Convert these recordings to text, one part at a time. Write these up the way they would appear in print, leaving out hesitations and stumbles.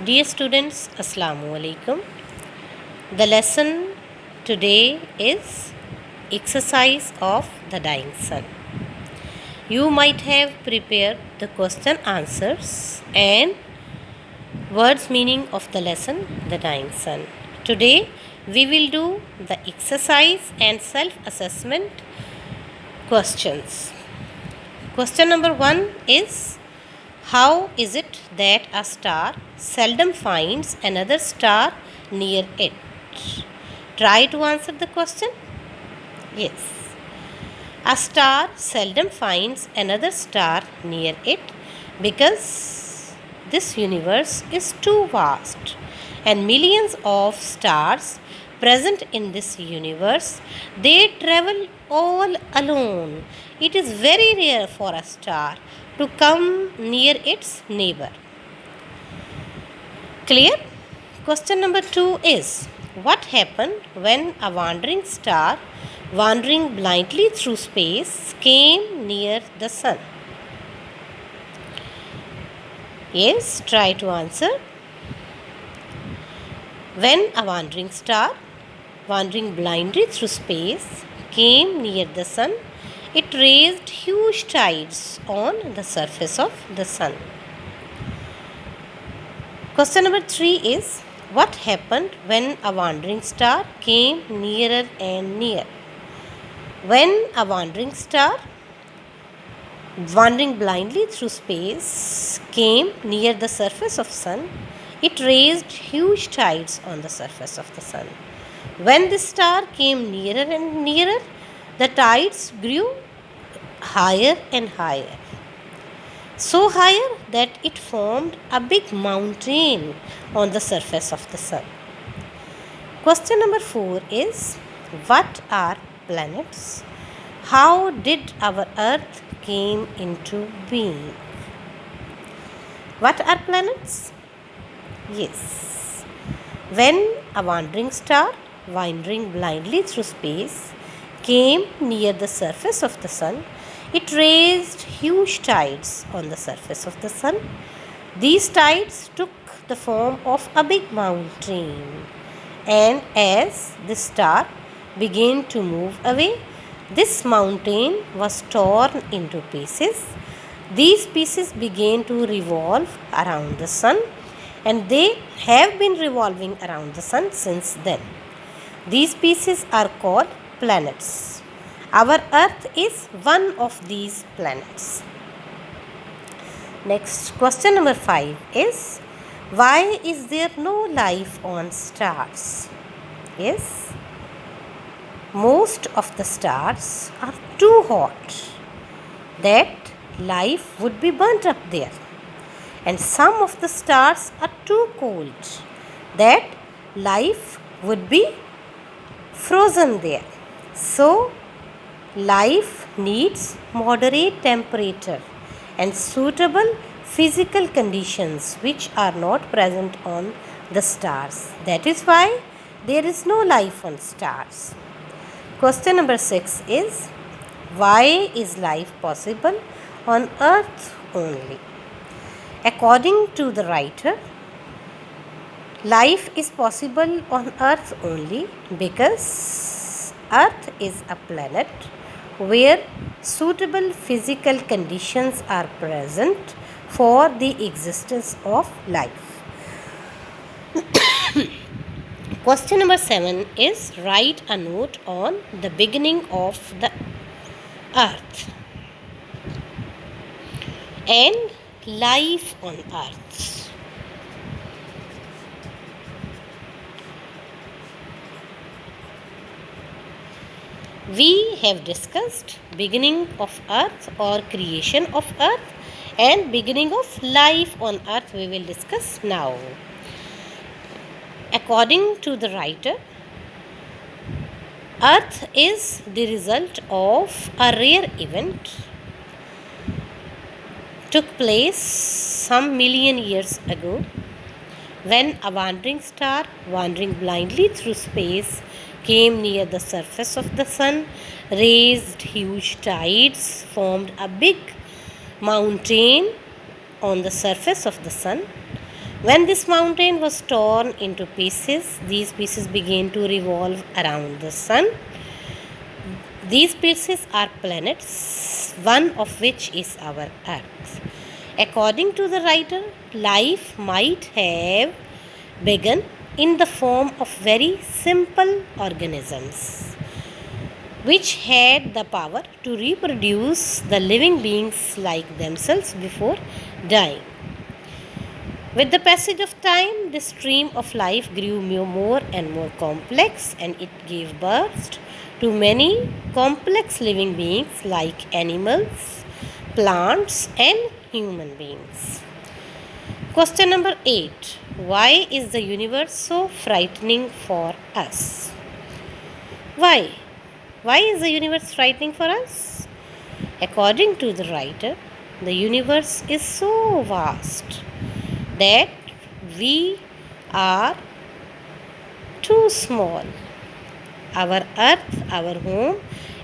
Dear students, Assalamu alaikum. The lesson today is exercise of the dying sun. You might have prepared the question answers and words meaning of the lesson the dying sun. Today we will do the exercise and self-assessment questions. Question number 1 is, how is it that a star seldom finds another star near it? Try to answer the question. Yes. A star seldom finds another star near it because this universe is too vast and millions of stars present in this universe, they travel all alone. It is very rare for a star to come near its neighbor. Clear? Question number 2 is, what happened when a wandering star wandering blindly through space came near the sun? Yes, try to answer. When a wandering star wandering blindly through space came near the sun, it raised huge tides on the surface of the sun. Question number 3 is, what happened when a wandering star came nearer and near? When a wandering star wandering blindly through space came near the surface of sun, it raised huge tides on the surface of the sun. When this star came nearer and nearer, the tides grew higher and higher. So higher that it formed a big mountain on the surface of the sun. Question number 4 is, what are planets? How did our Earth came into being? What are planets? Yes. When a wandering star wandering blindly through space came near the surface of the sun, it raised huge tides on the surface of the sun. These tides took the form of a big mountain, and as the star began to move away, this mountain was torn into pieces. These pieces began to revolve around the sun, and they have been revolving around the sun since then. These pieces are called planets. Our Earth is one of these planets. Next, question number 5 is, why is there no life on stars? Yes, most of the stars are too hot that life would be burnt up there, and some of the stars are too cold that life would be frozen there. So, life needs moderate temperature and suitable physical conditions which are not present on the stars. That is why there is no life on stars. Question number 6 is, why is life possible on Earth only? According to the writer, life is possible on Earth only because Earth is a planet where suitable physical conditions are present for the existence of life. Question number 7 is, write a note on the beginning of the Earth and life on Earth. We have discussed beginning of Earth or creation of Earth, and beginning of life on Earth we will discuss now. According to the writer, Earth is the result of a rare event took place some million years ago when a wandering star wandering blindly through space came near the surface of the sun, raised huge tides, formed a big mountain on the surface of the sun. When this mountain was torn into pieces, these pieces began to revolve around the sun. These pieces are planets, one of which is our Earth. According to the writer, life might have begun in the form of very simple organisms, which had the power to reproduce the living beings like themselves before dying. With the passage of time, the stream of life grew more and more complex, and it gave birth to many complex living beings like animals, plants, and human beings. Question number 8. Why is the universe so frightening for us? Why? Why is the universe frightening for us? According to the writer, the universe is so vast that we are too small. Our earth, our home,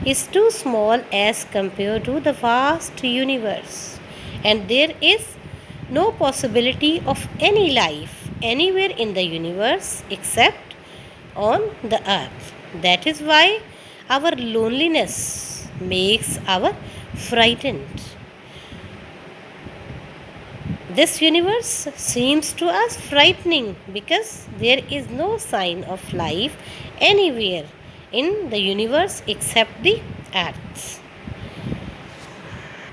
is too small as compared to the vast universe, and there is no possibility of any life anywhere in the universe except on the earth. That is why our loneliness makes our frightened. This universe seems to us frightening because there is no sign of life anywhere in the universe except the earth.